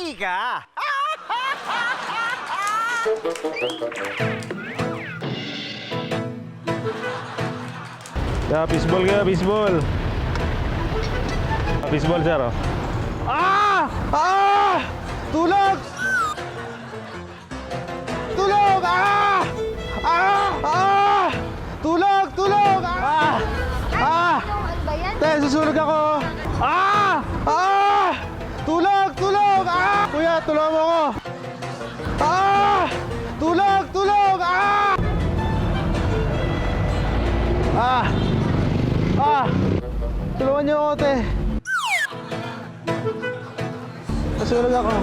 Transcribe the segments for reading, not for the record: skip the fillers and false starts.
Pogi ka! Baseball ka, baseball. Baseball, sir, oh. Ah! Ah! Tulog! Tulog! Ah! Ah! Ah! Tulog! Tulog! Ah! Ah! Ano ba yan? Te, susunog ako! Ah! Ah! Tulog! Tulog! Ah! Kuya, tulungan mo ako! Ah! Tulog! Tulog! Ah! Ah! Ah! Tulungan niyo ako, te. Nasunog ako.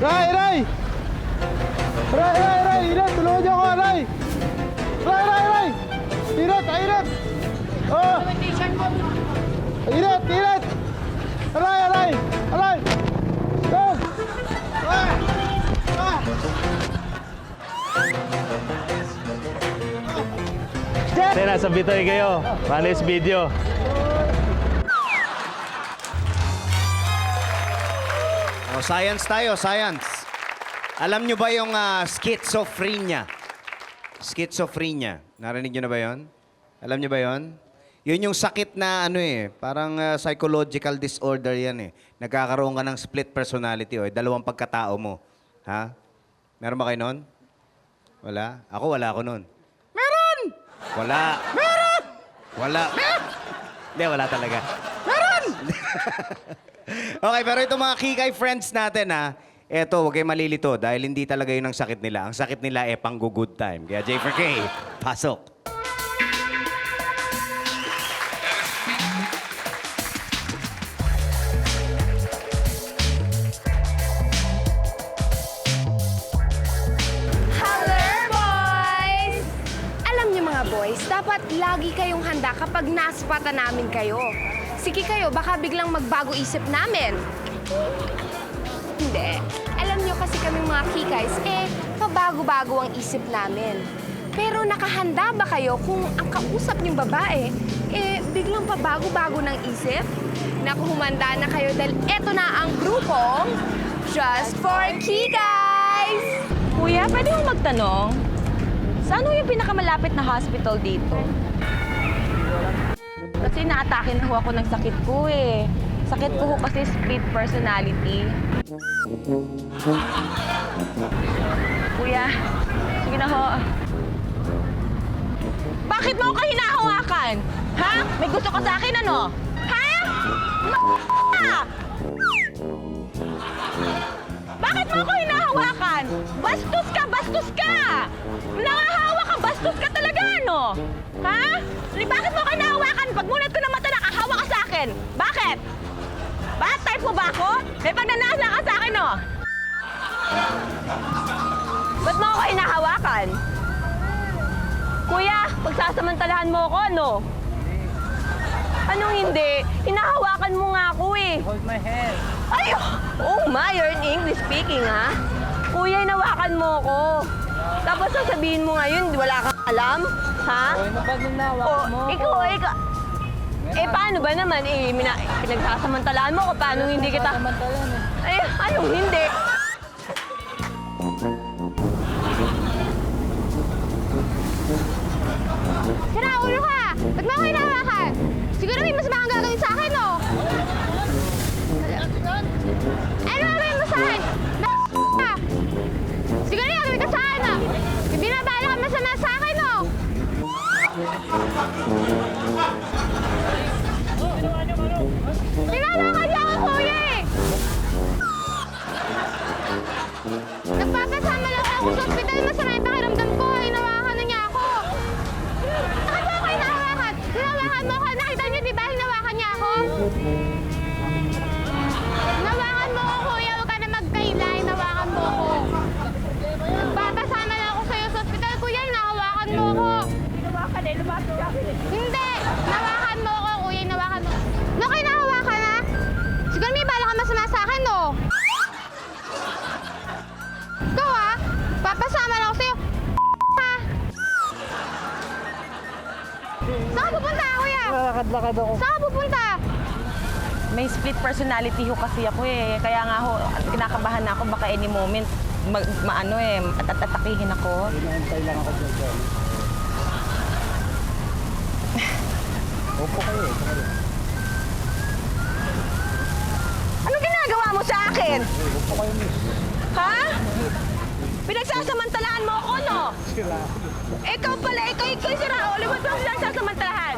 Ray! Ray! Ray! Ray! Ray! Inat! Tulungan niyo ako, Ray! Ray! Ray! Ray! Inat! Inat! Oh! Inat! Inat! Aray! Aray! Aray! Oh! Ah! Ah! Jet! Te, nasa Bitoy kayo. Malis video. O, science tayo, science. Alam nyo ba yung schizophrenia? Schizophrenia. Narinig nyo na ba yon? Alam nyo ba yon? Yun yung sakit na parang psychological disorder yan eh. Nagkakaroon ka ng split personality o dalawang pagkatao mo. Ha? Meron ba kayo nun? Wala? Ako wala ako nun. Meron! Wala. Meron! Wala. Meron! Hindi, wala talaga. Meron! Okay, pero itong mga Kikay friends natin eto, huwag kayong malilito dahil hindi talaga yun ang sakit nila. Ang sakit nila pang-good time. Kaya J4K, pasok. Hello, boys! Alam niyo mga boys, dapat lagi kayong handa kapag naspatan namin kayo. Sige kayo, baka biglang magbago isip namin. Hindi. Alam niyo kasi kaming mga kikays, pabago-bago ang isip namin. Pero nakahanda ba kayo kung ang kausap niyong babae, biglang pabago-bago ng isip? Naku, humanda na kayo dahil eto na ang grupong Just for Kikays! Kuya, pwede mo magtanong? Saan yung pinakamalapit na hospital dito? Kasi naatake na ho ako ng sakit ko eh. Sakit ko ho kasi split personality. Kuya, sige na ho. Bakit mo ako hinahawakan? Ha? May gusto ka sa akin ano? Ha? Bakit mo ako hinahawakan? Bastos ka! Bastos ka! Nangahawak ka! Bastos ka talaga, ano? Ha? Bakit mo ako hinahawakan? Pagmulat ko ng mata, nakahawa ka sa akin. Bakit? Bad type mo ba ako? May pagnanasa ka sa akin, no? Ba't mo ako hinahawakan? Kuya, pagsasamantalahan mo ako, ano? Anong hindi? Hinahawakan mo nga ako eh. Hold my hand. Ay, oh my, you're in English speaking, ha? Kuya, hinawakan mo ako. Tapos sasabihin mo ngayon, wala kang alam, ha? Ano ba nung nawakan mo? Ikaw. Paano ba naman? Pinagsasamantalaan mo ko, paano hindi kita... Samantalan eh. Ay, anong hindi? Sira, ulo ka! Ba't mo ako hinahawakan? Siguro may masama kang gagawin sa akin, no? Ano gagawin mo sa akin? Ka! Siguro yung gagawin ka sa akin, no? Hindi na bala ka masama sa akin, no? Hinahawakan niya ako, kuya, eh! Nagpapasama lang ako sa ospital. Masama yung pakiramdam ko. Hinawakan na niya ako. Bakit mo ako hinahawakan? Hinawakan mo ako. Nakita niyo, di ba? Hinawakan niya ako. Hinawakan mo ako, kuya. Huwag ka na magkaila. Hinawakan mo ako. Nagpapasama lang ako sa'yo sa ospital, kuya. Hinahawakan mo ako. Hinawakan eh, lumapit ka akin eh. Hindi! Hinawakan mo ako, kuya. Hinawakan mo. No, kayo hinahawakan, ha? Siguro may bala ka masama sa akin, no? Ikaw, ha? Papasama lang ako sa'yo. Ha? Saan ka pupunta, kuya? Lakad-lakad ako. Saan ka pupunta? May split personality ho kasi ako eh. Kaya nga ho, kinakabahan na ako baka any moment atatakihin ako. Inaantay lang ako dyan. Opo kayo. Ano ginagawa mo sa akin? Opo kayo, miss. Ha? Pinagsasamantalahan mo ako, no? Sira. Ikaw pala, ikaw yung si Raul. Ba't mo pinagsasamantalahan?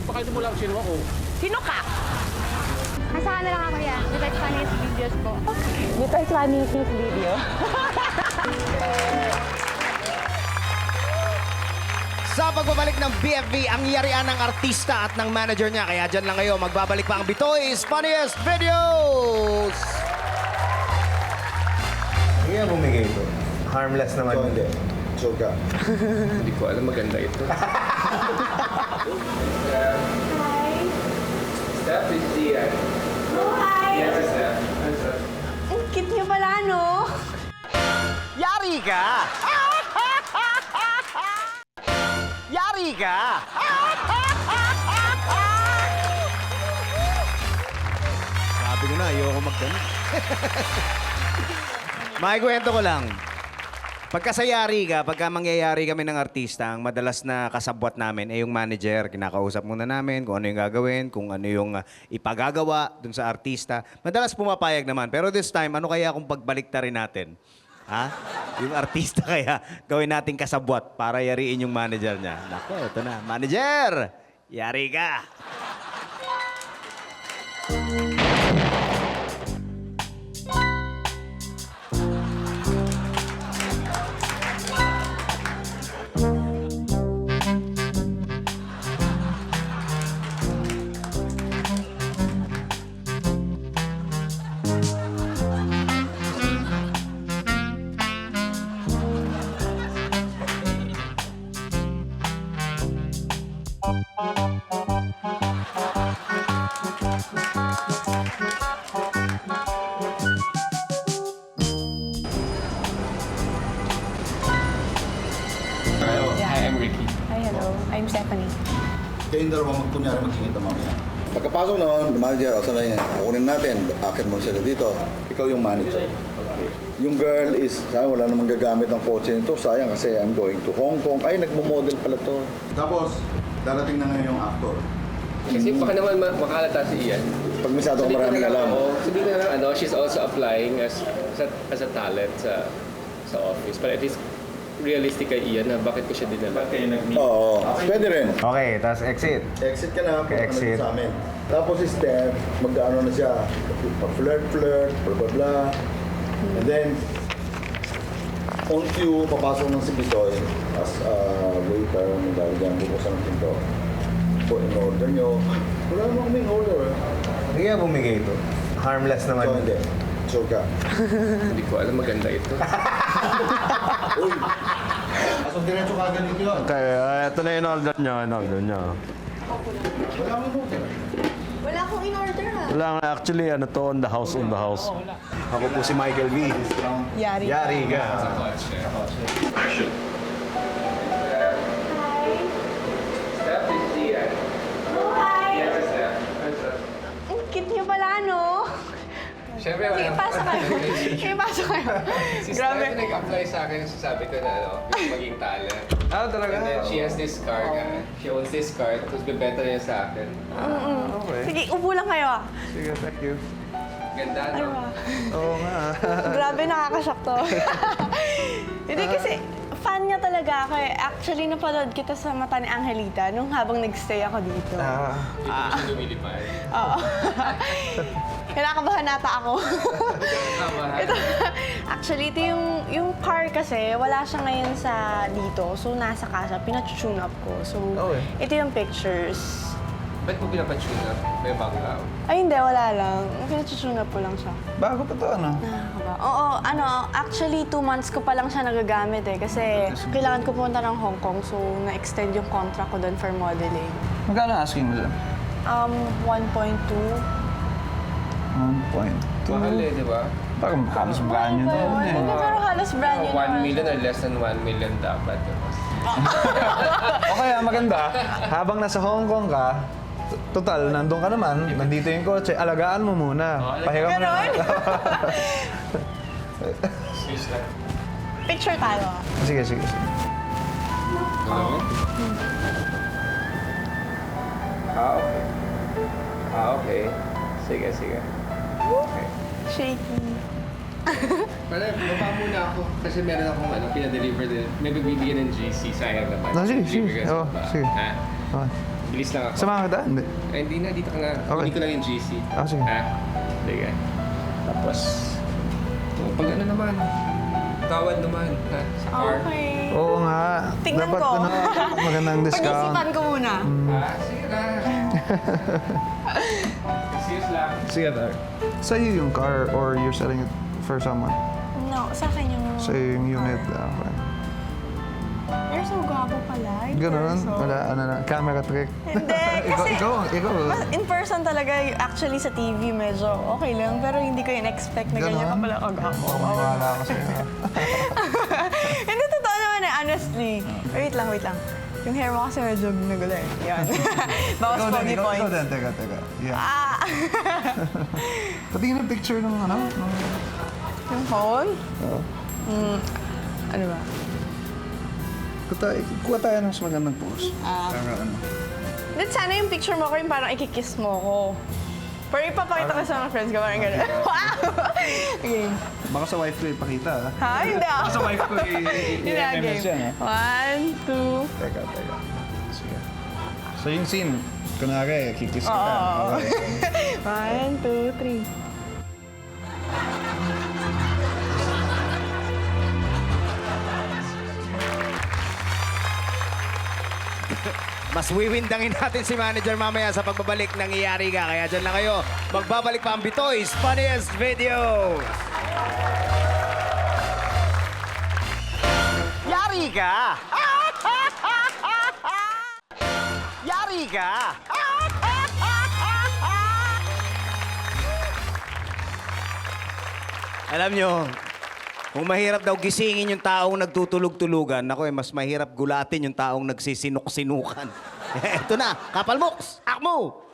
Baka ito mo lang sino ako. Sino ka? Asahan na lang ako yan. The best funniest videos po. Dito ay funniest video. Sa pagbabalik ng BFV, ang yarian ng artista at ng manager niya. Kaya dyan lang kayo, magbabalik pa ang Bitoy's Funniest Videos! Hindi nga bumigay ito. Harmless naman. So, hindi. So ka. Hindi ko alam, maganda ito. Steph, is Dian. Yes, Steph. Ang cute niyo pala, no? Yari ka! Yari ka! Sabi ko na, ayoko magdala. Makikwento ko lang. Pagka sa yari ka, pagka mangyayari kami ng artista, ang madalas na kasabwat namin ay yung manager. Kinakausap muna namin kung ano yung gagawin, kung ano yung ipagagawa dun sa artista. Madalas pumapayag naman. Pero this time, ano kaya kung pagbaliktarin natin? Ha? Yung artista kaya gawin natin kasabwat para yariin yung manager niya. Nako, ito na. Manager! Yari ka! Hi, I'm Ricky. Hi, hello. I'm Stephanie. Kayong dalawa magkunyari magkikita mamaya. Pagkapasok noon, the manager, o sana yun, kukunin natin, akit mo sila dito. Ikaw yung manager. Yung girl is, sayang wala namang gagamit ng kotse nito. Sayang kasi I'm going to Hong Kong. Ay, nagmo-model pala to. Tapos, darating na ngayon yung actor. Kasi baka naman makalata si Ian. Pag masyado ka maraming alam. Sabihin ko na lang, she's also applying as a talent sa office. But at least, realistic kay Ian na bakit ko siya dinala. Oo, pwede rin. Okay, tapos exit. Exit ka na, Okay, exit. sa amin. Tapos si Steph, mag-ano na siya, pa-flirt-flirt, blah blah blah. And then, on cue, papasok ng si Bisoy as waiter, maglalagyan, bubuksan ng pinto. Po, in-order nyo. Wala naman kaming order. Hindi nga bumigay ito. Harmless naman. So, hindi. So ka. Hindi ko alam, maganda ito. Uy! Asong diretso ka ganito yun. Okay, ito na yung order nyo. Wala akong order. Wala akong in-order, ha? Wala nga, actually, ano to, on the house. Ako po si Michael V. Yari. Yari ka. Steph, is Dian. Yes, Steph. Ang cute niyo pala, no? Siyempre, Sige, pasok kayo. Sige, pasok kayo. Si Grabe. Steph nag-apply sa akin, sabi ko na maging talent. Talaga? And then she has this car, she owns this car, tapos bebenta niya sa akin. Sige, upo lang kayo, ah. Sige, thank you. Ganda, Ano no? ba? Oo nga. Grabe, nakakashock to. Hindi kasi, fan niya talaga ako eh. Actually, napanood kita sa mata ni Angelita nung habang nag-stay ako dito. Dito ko siya lumilipad. Oo. Kinakabahan nata ako. Ito, actually, ito yung car kasi, wala siya ngayon sa dito. So, nasa casa, pinatune up ko. So, ito yung pictures. Ba't mo pinapatune up? May bago tao. Ay, hindi, wala lang. Pinatune up ko lang siya. Bago pa to, ano? Nakakaba. Oo, actually 2 months ko pa lang siya nagagamit eh. Kasi kailangan ko pumunta ng Hong Kong. So, na-extend yung contract ko doon for modeling. Magkano asking mo lang? 1.2. 1.2. Mahal eh, di ba? Parang halos brand new na yun eh. Hindi, pero halos brand new 1 million or less than 1 million dapat. Okay, maganda. Habang nasa Hong Kong ka, Total, nandun ka naman. Nandito yung kotse. Alagaan mo muna. Pahiram mo Ganon? na. Picture tayo. Sige. Okay. Sige. Okay. Shaky. Pero baba muna ako kasi meron akong pinadeliver din. May magbibigyan ng GC, sayang naman. Sige. Deliver ka Oo, sa baba. sige. Ha? Okay. Bilis lang ako. Samahan kita? Hindi. Hindi na, dito ka na. Okay. Kunin ko lang yung GC. Sige. Ha? Sige. Tapos, pag ano naman, tawad naman, ha? Sa car. Okay. Oo nga. Tingnan Dapat ko. magandang discount. Pag-isipan ko muna. Ha? Sige na. Serious lang. Sige, tayo. Sa'yo yung car or you're selling it for someone? No, sa akin yung... Sa'yo yung unit. Okay. You're so gwapo pala. in Ganun? person. Wala, camera trick. Hindi, kasi... ikaw. Mas in person talaga, actually sa TV medyo okay lang, pero hindi ko in-expect na ganyan ka Ganon? pala kagwapo. Wala ako sa'yo. Hindi, totoo naman eh, honestly. Wait lang. Yung hair mo kasi medyo nagulo eh. Yan. Bawas pogi Ikaw points. din, teka. Yeah. Ah! Patingin ng picture ng Yung phone? Oo. Ano ba? Kuha tayo ng mas magandang pose. Para ano. Then sana yung picture mo ko yung parang ikikiss mo ko. Pero ipapakita ko sa mga friends ko, parang gano'n. Wow! Okay. Baka sa wife ko ipakita, ha? Ha? Hindi ako. Sa wife ko Hindi na i-MMS yan, ha? 1, 2... Teka. Sige. So yung scene, kunwari, kikiss kita. Oo. Okay. 1, 2, 3. Mas wiwindangin natin si manager mamaya sa pagbabalik ng Iyari Ka. Kaya dyan lang kayo. Magbabalik pa ang Bitoy's Funniest Videos. Yari ka! Yari ka! Alam nyo, kung mahirap daw gisingin yung taong nagtutulog-tulugan, ako mas mahirap gulatin yung taong nagsisinuk-sinukan. Eto na, Kapal Moks, akmo!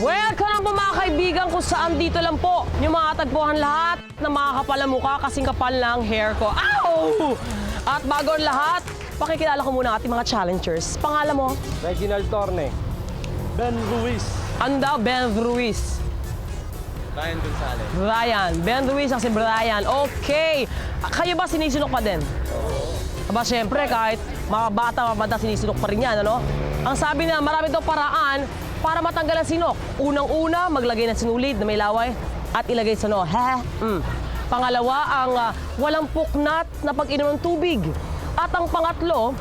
Welcome po mga kaibigan kung saan dito lang po yung mga tagpuan lahat na mga kapal ang mukha kasing kapal lang hair ko. Ow! At bago ang lahat, pakikilala ko muna ating mga challengers. Pangalan mo? Reginald Torne. Ben Ruiz. Ano daw? Ben Ruiz. Ryan Gonzalez. Brian. Ben Ruiz ang si Brian. Okay. Kayo ba sinisinok pa din? Aba, syempre, kahit mga bata, sinisinok pa rin yan, ano? Ang sabi na, marami daw paraan para matanggal ang sinok. Unang-una, maglagay ng sinulid na may laway at ilagay sa no. Pangalawa, ang walang puknat na pag-inom ng tubig. At ang pangatlo,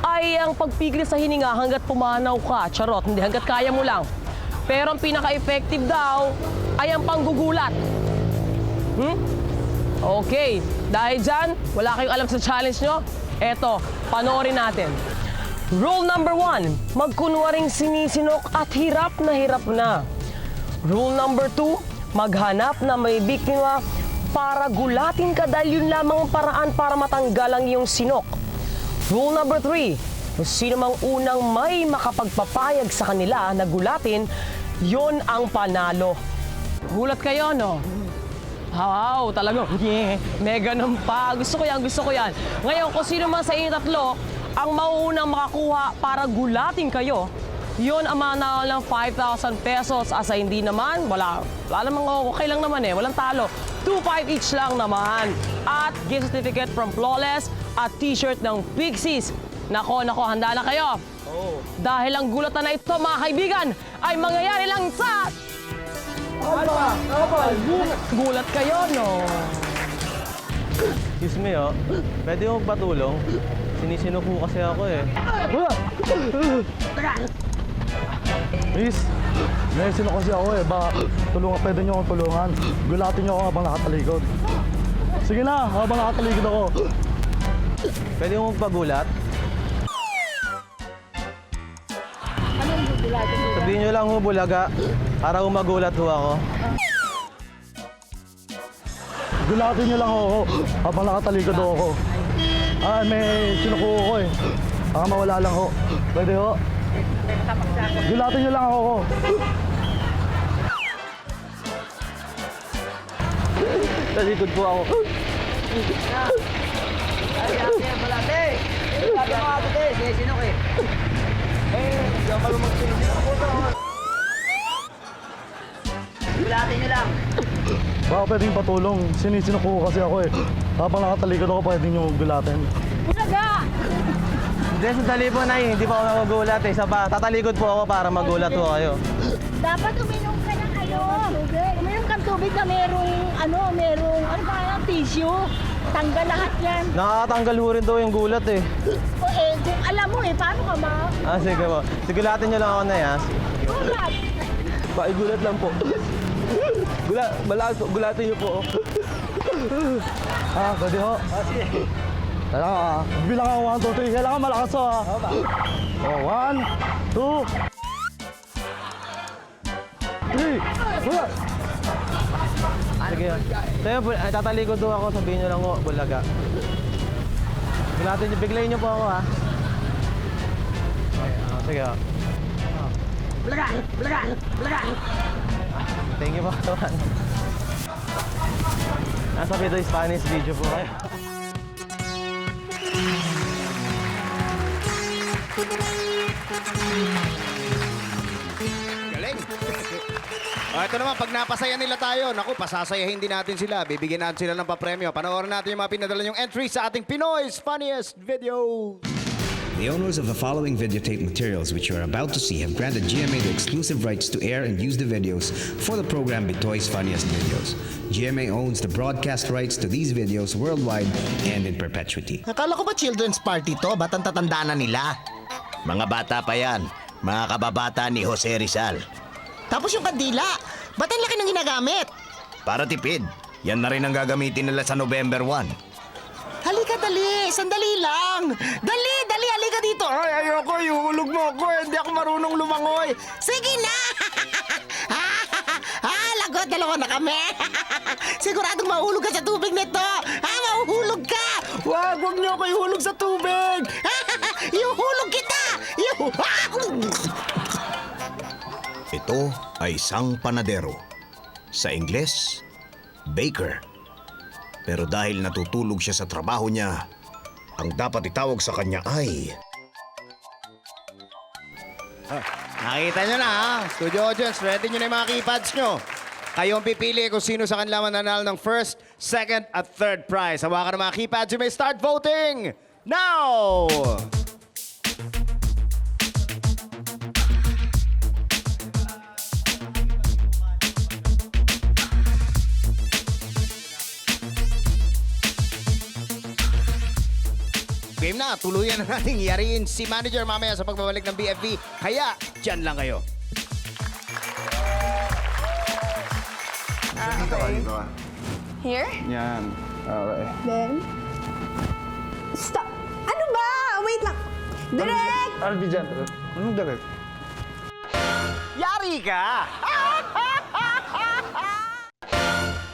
ay ang pagpigil sa hininga hanggat pumanaw ka. Charot, hindi hanggat kaya mo lang. Pero ang pinaka-effective daw ay ang panggugulat. Okay, dahil dyan, wala kayong alam sa challenge nyo, eto, panoorin natin. Rule number 1, magkunwaring sinisinok at hirap na. Rule number 2, maghanap na may biktima para gulatin ka dahil yun lamang ang paraan para matanggal ang iyong sinok. Rule number 3, kung sino mang unang may makapagpapayag sa kanila na gulatin, yon ang panalo. Gulat kayo, no? Wow, talaga. Yeah, may ganun pa. Gusto ko yan. Ngayon, kung sino man sa inyo tatlo, ang mauunang makakuha para gulatin kayo, yon ang manalo ng 5,000 pesos. Asa hindi naman, wala namang okay lang naman eh. Walang talo. 2,500 each lang naman. At gift certificate from Flawless at t-shirt ng Pixies. Nako, handa na kayo. Dahil ang gulatan na ito, mga kaibigan, ay mangyayari lang sa... Gulat kayo, no? Excuse me, pwede mo patulong? Sinisinok mo kasi ako eh. Miss, may sino kasi ako eh. Baka pwede niyo akong tulungan. Gulatin niyo ako habang nakatalikod. Sige na, habang nakatalikod ako. Pwede mo magpagulat? Sabihin niyo lang ho, Bulaga, para magulat ho ako. Gulatin niyo lang ako habang nakatalikod ako. May sinuko ko eh. Baka mawala lang ho. Pwede ho. Gulatin nyo lang ako ho. Talikod po ako. Baka pwedeng patulong. Sinisinok ko kasi ako eh. Habang nakatalikod ako, pwede nyo gulatin. Bulaga! Hindi, sandali po, Nay. Hindi pa ako magugulat eh. Isa pa, tatalikod po ako para magulat po kayo. Dapat uminom ka na kayo. Uminom kang tubig na merong tissue. Tanggal lahat yan. Nakakatanggal ho rin daw yung gulat eh. O kung alam mo paano ka ma? Sige po. Sigulatin nyo lang ako, Nay, ha? Gulat! Paigulat lang po. Gulatin nyo po. Pwede ho. Sige. Kailangan bilang ako 1, 2, 3. Kailangan malakas ho ha. 1, 2, 3. Wala. Sige. Tayo, tatalikod daw ako. Sabihin nyo lang ho, Bulaga. Gulatin nyo, biglayin nyo po ako, ha? Sige, ho. Bulaga! Bulaga! Bulaga! Thank you po, kawan. Nasa Pinoy Spanish video po kayo. Galing. Ito naman, pag napasaya nila tayo, naku, pasasayahin din natin sila. Bibigyan natin sila ng papremyo. Panoorin natin yung mga pinadala yung entry sa ating Pinoy's Funniest Video. The owners of the following videotape materials which you are about to see have granted GMA the exclusive rights to air and use the videos for the program Bitoy's Funniest Videos. GMA owns the broadcast rights to these videos worldwide and in perpetuity. Akala ko ba children's party to? Ba't ang tatanda na nila? Mga bata pa yan. Mga kababata ni Jose Rizal. Tapos yung kandila, ba't ang laki ng ginagamit? Para tipid. Yan na rin ang gagamitin nila sa November 1. Halika, dali. Sandali lang. Dali, halika dito. Ay, ayoko. Ihulog mo ako. Hindi ako marunong lumangoy. Sige na. Lagot. Dalawa na kami. Siguradong mahulog ka sa tubig nito. Mahuhulog ka. Wag niyo ako ihulog sa tubig. Ihulog kita. Ito ay isang panadero. Sa Ingles, baker. Pero dahil natutulog siya sa trabaho niya, ang dapat itawag sa kanya ay... Nakita nyo na ha. Studio audience, ready nyo na yung mga keypads nyo. Kayo ang pipili kung sino sa kanila mananalo ng first, second, at third prize. Hawakan ng mga keypads. You may start voting now! Game na, tuluyan na nating yariin si manager mamaya sa pagbabalik ng BFV. Kaya, dyan lang kayo. Dito ka. Here? Yan. Okay. Then? Stop! Ano ba? Wait lang. Direk! I'll be gentle. Anong direct? Yari ka!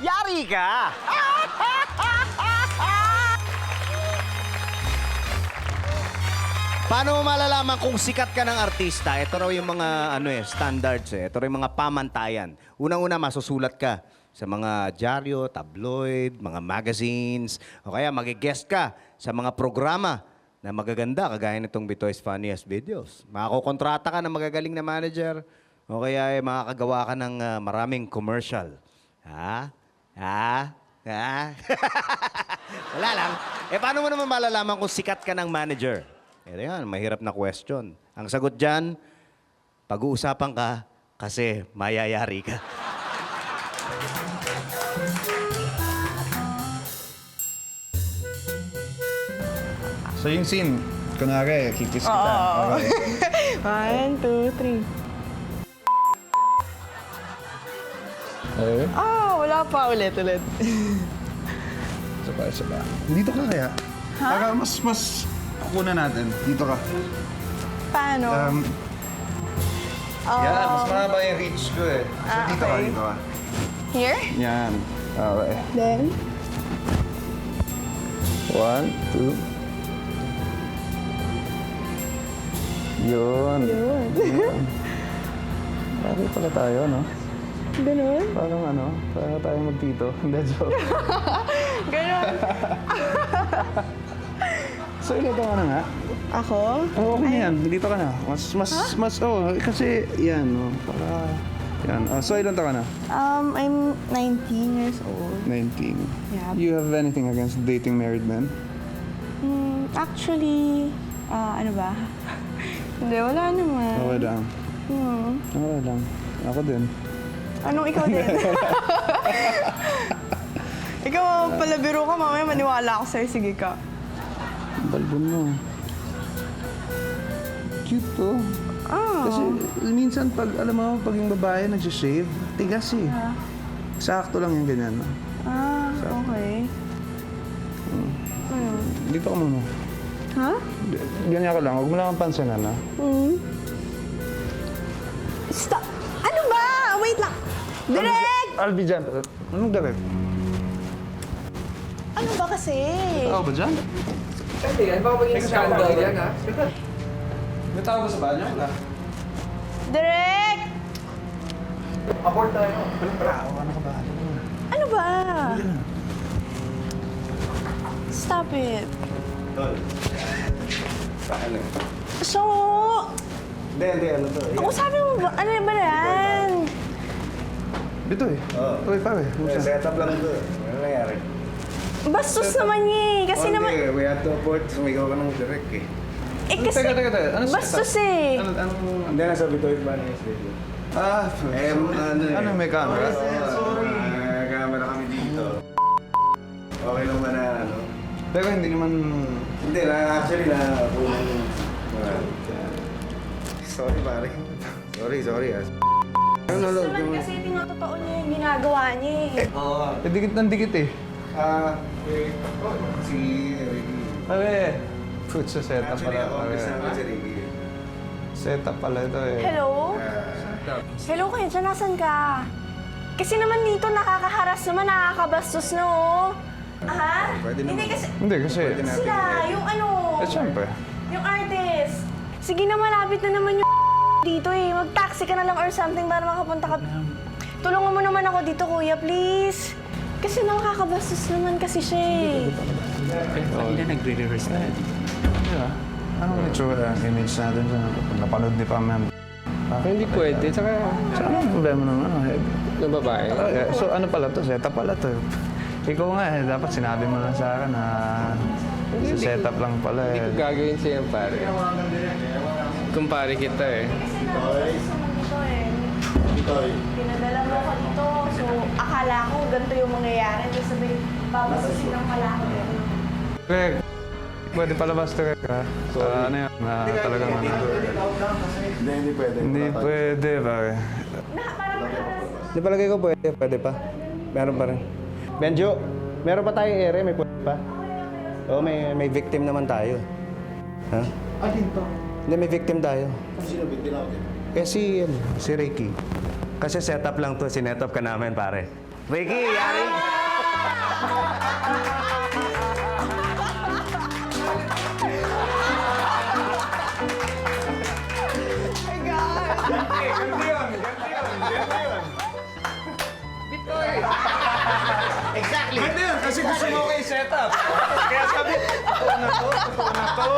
Yari ka! Paano mo malalaman kung sikat ka ng artista? Ito raw yung mga standards eh. Ito raw yung mga pamantayan. Unang-una, masusulat ka sa mga dyaryo, tabloid, mga magazines, o kaya mag-guest ka sa mga programa na magaganda, kagaya nitong Bitoy's Funniest Videos. Makakokontrata ka ng magagaling na manager, o kaya makakagawa ka ng maraming commercial. Ha? Wala lang. Paano mo naman malalaman kung sikat ka ng manager? Ito yan, mahirap na question. Ang sagot dyan, pag-uusapan ka kasi mayayari ka. So yung scene, kunwari, kikis kita. Okay. 1, 2, 3. Okay. Wala pa. Ulit. Isa pa. Dito ka kaya? Para mas kukunan natin. Dito ka. Paano? Yan, mas mahaba yung reach ko eh. So dito ka. Here? Yan. Okay. Then? 1, 2. Yun. Yun. Bakit pala tayo, no? Ganun? Parang ano, parang tayo magtito. Hindi, joke. Ganun. So, ilan taon ka na nga? Ako? Oo, okay na yan. Dito ka na. Kasi, yan, no? Para, yan. So, ilan taon ka na? I'm 19 years old. 19. Yeah. You have anything against dating married men? Actually, ano ba? Hindi, wala naman. Okay lang. Okay lang. Ako din. Anong ikaw din? Ikaw, palabiro ka, mamaya maniwala ako sa'yo. Sige ka. Balbon mo. Cute to. Kasi minsan pag, alam mo, pag yung babae nagsishave, tigas eh. Sakto lang yung ganyan. No? Okay. Dito ka muna. Ha? Ganyan ka lang. Huwag mo lang ang pansinan, ha? Stop! Ano ba? Wait lang! Direk! I'll be dyan. Anong direct? Ano ba kasi? Tao ba dyan? Pwede yan, baka maging scandal yan ha. May tao ba sa banyo? Wala. Direk! Abort tayo. Ano ka ba? Ano ba? Stop it. So, Hindi, ano to? ako sabi mo ba? Ano ba yan? Dito eh. Uy, pare. Setup lang ito. Ano nangyari? Bastos naman niya eh. Kasi naman... we had to abort. Sumigaw ka ng direct eh. Eh kasi... Teka. Ano bastos eh. Hindi, nasa Bitoy ba na yung studio? Ano may camera? Camera kami dito. Okay lang ba na ano? Pero hindi naman... Hindi, actually na... Sorry pare. Sorry ah. Naman kasi tinatotoo niya yung ginagawa niya eh. Dikit ng dikit eh. Si Ricky. Pare. Putsa, setup Actually, pala. ako, kasama si Ricky. Setup pala ito eh. Hello? Hello kayo, dyan nasan ka? Kasi naman dito nakakaharas naman, nakakabastos na oh. Ha? Pwede Hindi naman. kasi... Hindi kasi... Sila, yung ano... Siyempre. Yung artist. Sige na, malapit na naman yung dito eh. Mag-taxi ka na lang or something para makapunta ka. Tulungan mo naman ako dito, kuya, please. Kasi nakakabastos naman kasi siya eh. Hindi nagre-rehearse na yan. Anong itsura? Image natin siya. Napanood ni Pam. Hindi pwede, tsaka... Anong problema ng ano? Ng babae. So ano pala to? Setup pala to. Ikaw nga eh, dapat sinabi mo lang sa akin na sa setup lang pala Hindi eh. ko gagawin sa'yo, pare. Kumpare kita eh. Pinadala mo ako dito, so akala ko ganito yung mangyayari. Tapos sabi, babasusin lang pala ako. Greg, pwede palabas to Greg ha? Ano yan? Talagang ano? Hindi pwede. Hindi pwede pare. Di palagay ko pwede pa. Meron pa rin. Benjo, meron pa tayong ere, may pwede pa. Oo, may victim naman tayo. Ha? Dito? Hindi, may victim tayo. Sino victim natin? Si Ricky. Kasi setup lang to, sinet up ka namin, pare. Ricky, yari! Exactly! Ganda yun, kasi gusto mo kayo set up. Kaya sabi, totoo na to.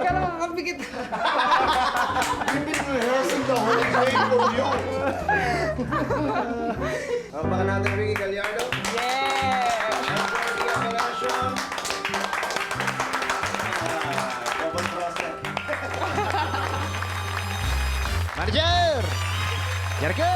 Kaya naman, kapikit. You've been rehearsing the whole day for you. Baka natin Ricky Gallardo. Manager! Jerke!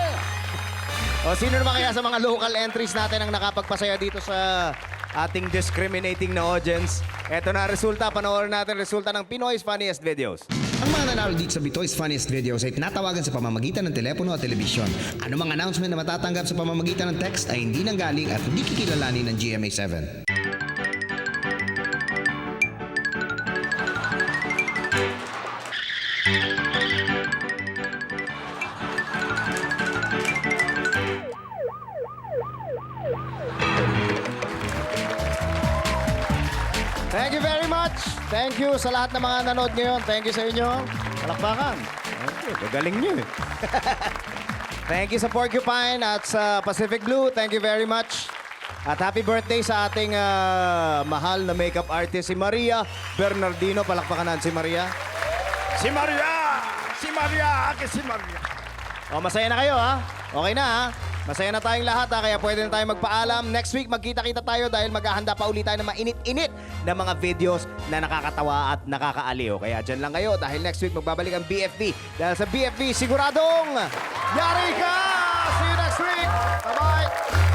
O sino naman kaya sa mga local entries natin ang nakapagpasaya dito sa ating discriminating na audience? Eto na resulta, panoorin natin resulta ng Pinoy's Funniest Videos. Ang mga nanalo dito sa Bitoy's Funniest Videos ay tinatawagan sa pamamagitan ng telepono at telebisyon. Anumang announcement na matatanggap sa pamamagitan ng text ay hindi nanggaling at hindi kikilalanin ng GMA7. Thank you very much. Thank you sa lahat ng mga nanood ngayon. Thank you sa inyo. Palakpakan. Thank you. Gagaling nyo eh. Thank you sa Porcupine at sa Pacific Blue. Thank you very much. At happy birthday sa ating mahal na makeup artist, si Maria Bernardino. Palakpakan natin si Maria. Si Maria! Si Maria! Si Maria! O, masaya na kayo, ha? Okay na, ha? Masaya na tayong lahat, ha? Kaya pwede na tayong magpaalam. Next week, magkita-kita tayo dahil maghahanda pa ulit tayo ng mainit-init na mga videos na nakakatawa at nakakaaliw. Kaya dyan lang kayo dahil next week magbabalik ang BFB. Dahil sa BFB, siguradong yari ka! See you next week! Bye-bye!